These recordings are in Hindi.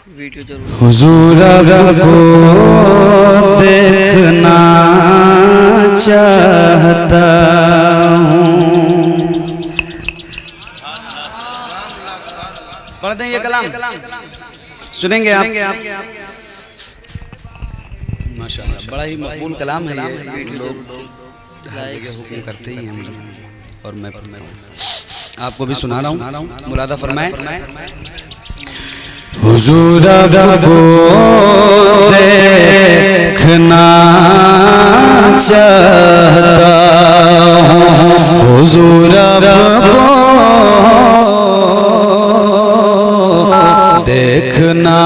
वीडियो जरूर। हुजूर आपको देखना चाहता हूँ। पढ़ दें ये कलाम, सुनेंगे आप? माशाल्लाह, बड़ा ही मकबूल कलाम है ये। लोग हर जगह हुक्म करते ही हैं मुझे, और मैं आपको भी सुना रहा हूँ। मुरादा फरमाए। हुजूर आपको देखना चाहता हूँ। हुजूर आपको देखना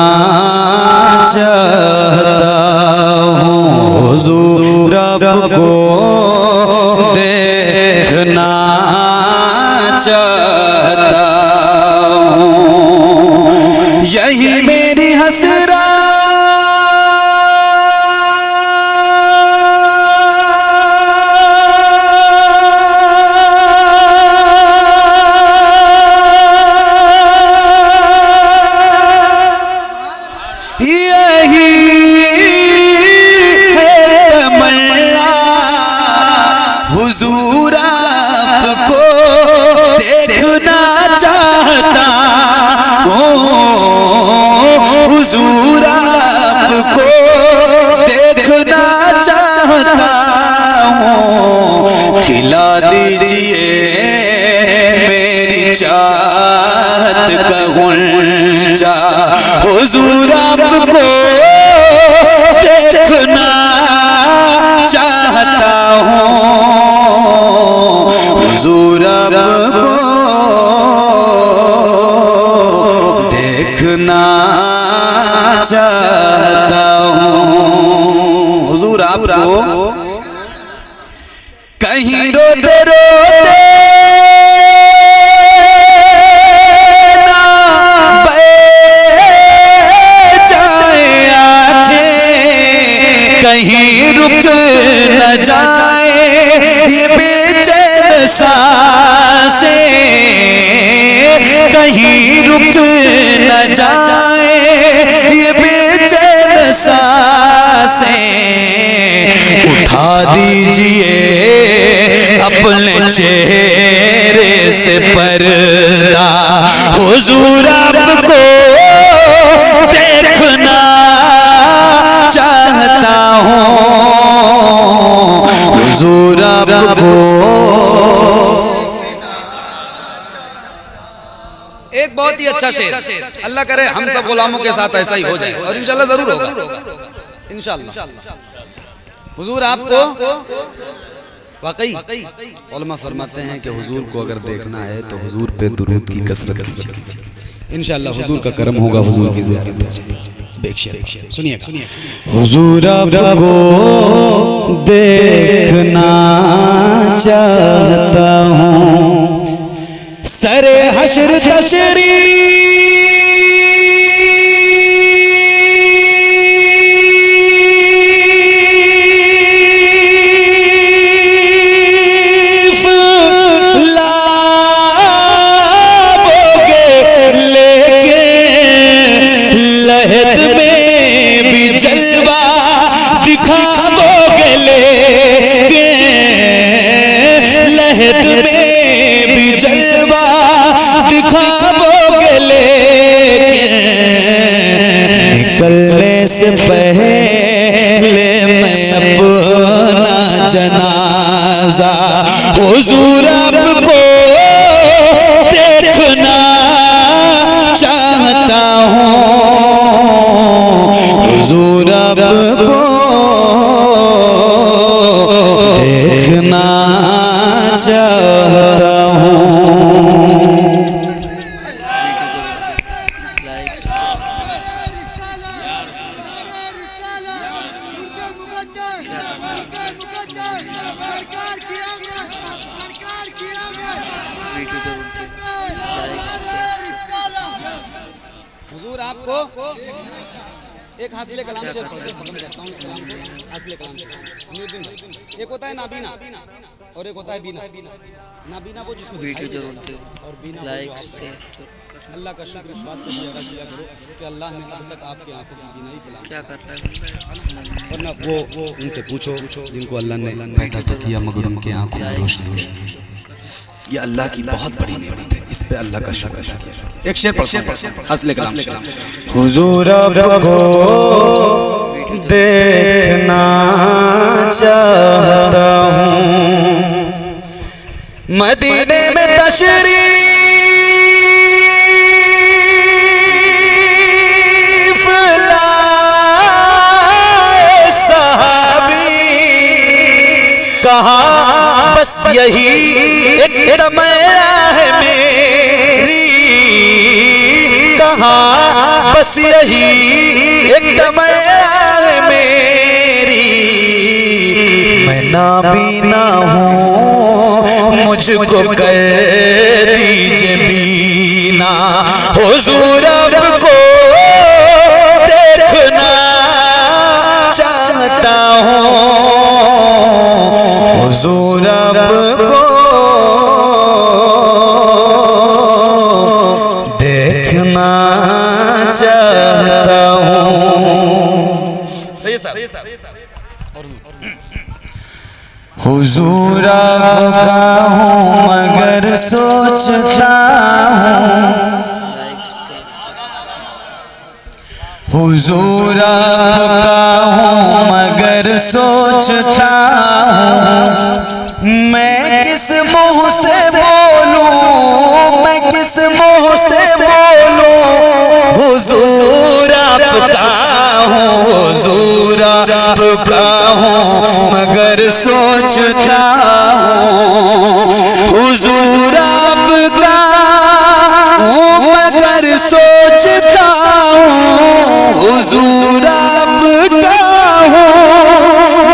चाहता हूँ। हुजूर आपको देखना चाहता हूँ। यही मेरी हसरा हुजूर आपको देखना चाहता हूँ। हुजूर आपको देखना चाहता हूँ। खिला दीजिए मेरी चाहत का गुंजा। हुजूर आपको देखना चाहता हूँ। हुजूर आपको देखना चाहता हूँ। हुजूर आपको कहीं रोते रोते ना बह जाए आँखें, कहीं रुक न जाए ये बेचैन सांसें, कहीं रुक न जाए ये बेचैन सांसें। उठा दीजिए अपने चेहरे से पर्दा। हुजूर आपको देखना चाहता हूँ। हुजूर आपको एक बहुत ही अच्छा शेर, अल्लाह करे हम सब गुलामों के साथ ऐसा ही हो जाए, और इंशाल्लाह जरूर होगा, इंशाल्लाह। हुजूर आपको वाकई उलमा फरमाते हैं कि हुजूर को अगर देखना है तो हुजूर पे दुरूद की कसरत कीजिए, इंशाल्लाह हुजूर का करम होगा, हुजूर की ज़ियारत हो जाएगी। बेशक सुनिएगा। हुजूर आपको देखना चाहता हूँ। सरे हश्र तशरीफ लहद में भी जलवा दिखाओगे लेके, लहद में भी जलवा दिखाओगे लेके। निकलने से पहले मैं अपना जनाजा हुजूर आपको देखना चाहता हूँ। हुजूर आपको देखना चाहता हूँ। हुजूर आपको एक हासिले कलाम से पढ़ के खत्म करता हूँ। इस कलाम से, हासिले कलाम से नुरुद्दीन भाई, एक होता है नाबीना और एक होता है बीना। नाबीना वो जिसको दिखाई नहीं देता, और बीना वो जो आप अल्लाह का शुक्र इस बात को भी अदा किया करो कि अल्लाह ने अब तक आपकी आंखों की बीनाई सलाम क्या कर रहा है, वरना वो उनसे पूछो जिनको अल्लाह ने पैदा तो किया मगर उनके आंखों में रोशनी नहीं है। ये अल्लाह की बहुत बड़ी नेमत है, इस पे अल्लाह का शुक्र अदा किया करो। एक शेर पढ़ता हूं असले कलाम शेर। हुजूर आपको देखना चाहता हूँ, मदीने में तशरीफ लाए सहाबी, कहा बस यही एक तमन्ना है मेरी, कहा बस यही एक तमन्ना है मेरी, मैं नाबीना हूँ मुझको कर दीजिए बीना, हुजूर आपको देखना चाहता हूँ, हुजूर आपको देखना चाहता हूँ। सही है सर। हुजूर आपका हूँ मगर सोचता हूँ, हुजूर आपका हूँ मगर सोचता हूँ, मैं किस मुँह से बोलूँ, मैं किस मुँह से बोलूँ, हुजूर आपका हूँ, हुजूर आपका हूँ मगर सोचता हूँ, हुजूर आपका हूँ मगर सोचता हूँ, हुजूर आपका हूँ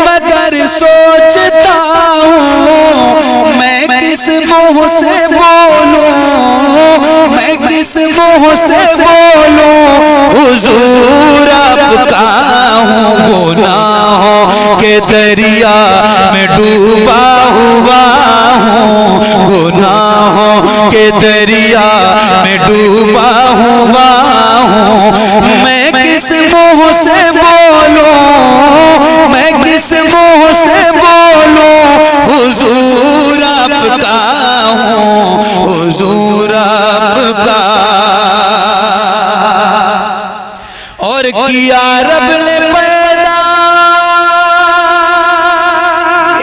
मगर सोचता हूँ, मैं किस मुँह से बोलूँ, मैं किस मुँह से बोलूँ, हुजूर आपका हूँ गुनाहों के दरिया में डूबा हुआ हूँ, गुनाहों के दरिया में डूबा हुआ हूँ, मैं किस मुँह से बोलूँ, मैं किस मुँह से बोलूँ, हुजूर आपका हूँ, हुजूर आपका। और किया रब ने पैदा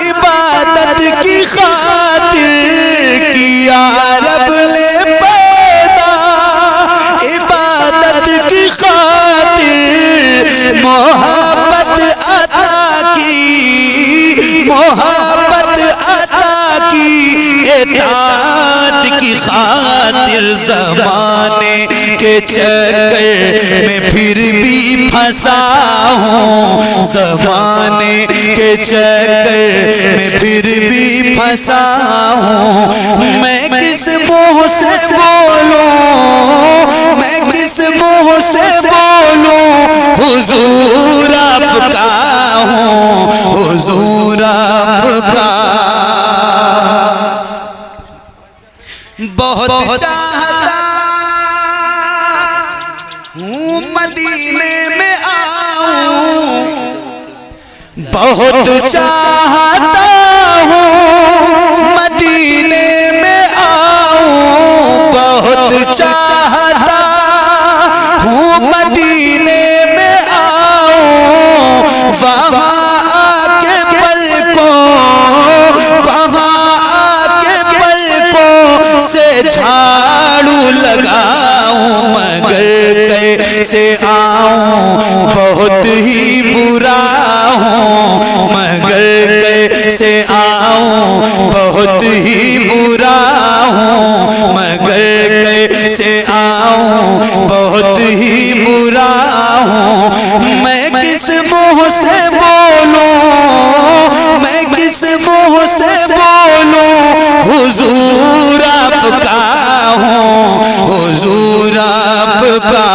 इबादत की खातिर, किया रब ने पैदा इबादत की खातिर, मोहब्बत अता की, मोहब्बत अता की, इताअत की खातिर, ज़माने के चक्कर में फिर भी फंसा हूँ, ज़माने के चक्कर में फिर भी फंसा हूँ, मैं किस मुँह से बोलूँ, मैं किस मुँह से बोलूँ, हुजूर आपका हूँ, हुजूर आपका। बहुत चाहता हूँ मदीने में आऊं, बहुत चाहता हूँ मदीने में आऊं, बहुत चाहता हूँ मदीने में आऊं, वहाँ आके पलकों, वहाँ आके पलकों से झाड़ू लगाऊं, मगर कैसे आऊं बहुत ही बुरा हूँ, मगर कैसे आऊं बहुत ही बुरा हूँ, मगर कैसे आऊं बहुत ही बुरा हूँ, मैं किस मुँह से बोलूं, मैं किस मुँह से बोलूं, हुजूर आपका हूँ, हुजूर आपका।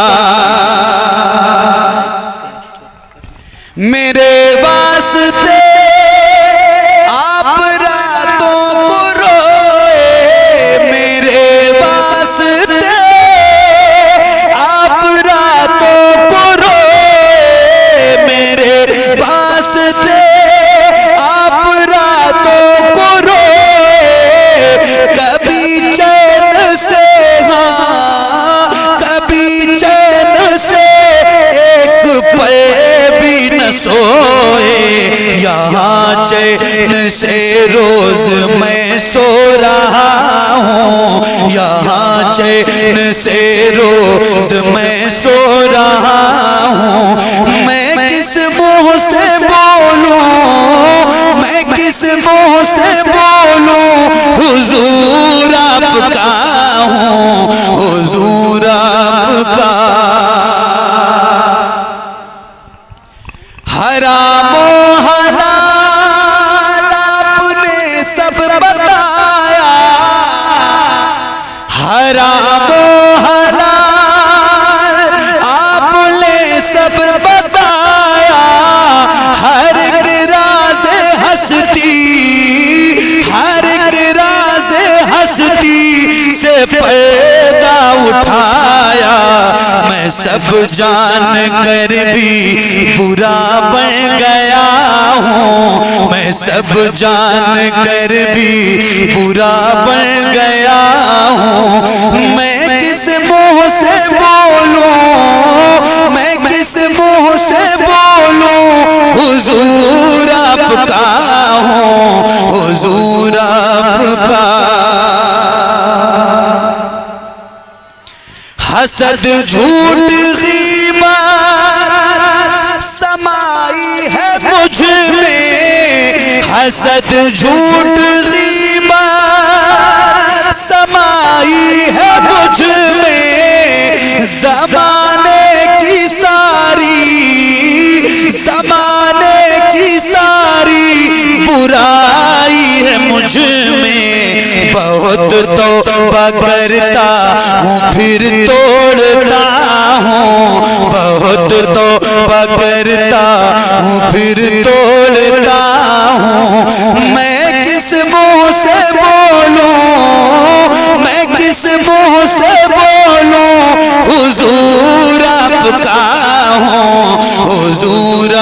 मेरे वास्ते आप रातों को रोए, मेरे वास्ते चैन से रोज मैं सो रहा हूँ, यहाँ चैन से रोज मैं सो रहा हूँ। मैं किस मुँह से बोलूं, मैं किस मुँह से बोलूं, हुजूर आपका हूँ, हुजूर आपका। हरामो हलाल आपने सब बताया, हरामो हलाल आपने सब बताया। हर एक राज़ हस्ती, हर एक राज़ हस्ती से पर्दा उठाया। मैं सब जान कर भी बुरा बन गया हूँ, मैं सब जान कर भी बुरा बन गया हूँ। मैं किस मुँह से बोलूं, मैं किस मुँह से बोलूं, हुजूर आपका हूँ, हुजूर आपका। हसद झूठ गीबत समाई है मुझ में, हसद झूठ गीबत समाई है मुझ में। ज़माने की सारी, ज़माने की सारी बुराई है मुझ में। बहुत तौबा करता हूँ फिर तोड़ता हूँ, बहुत तौबा करता हूँ फिर तोड़ता हूँ। मैं किस मुँह से बोलूं, मैं किस मुँह से बोलूं, हुजूर आपका हूँ, हुजूर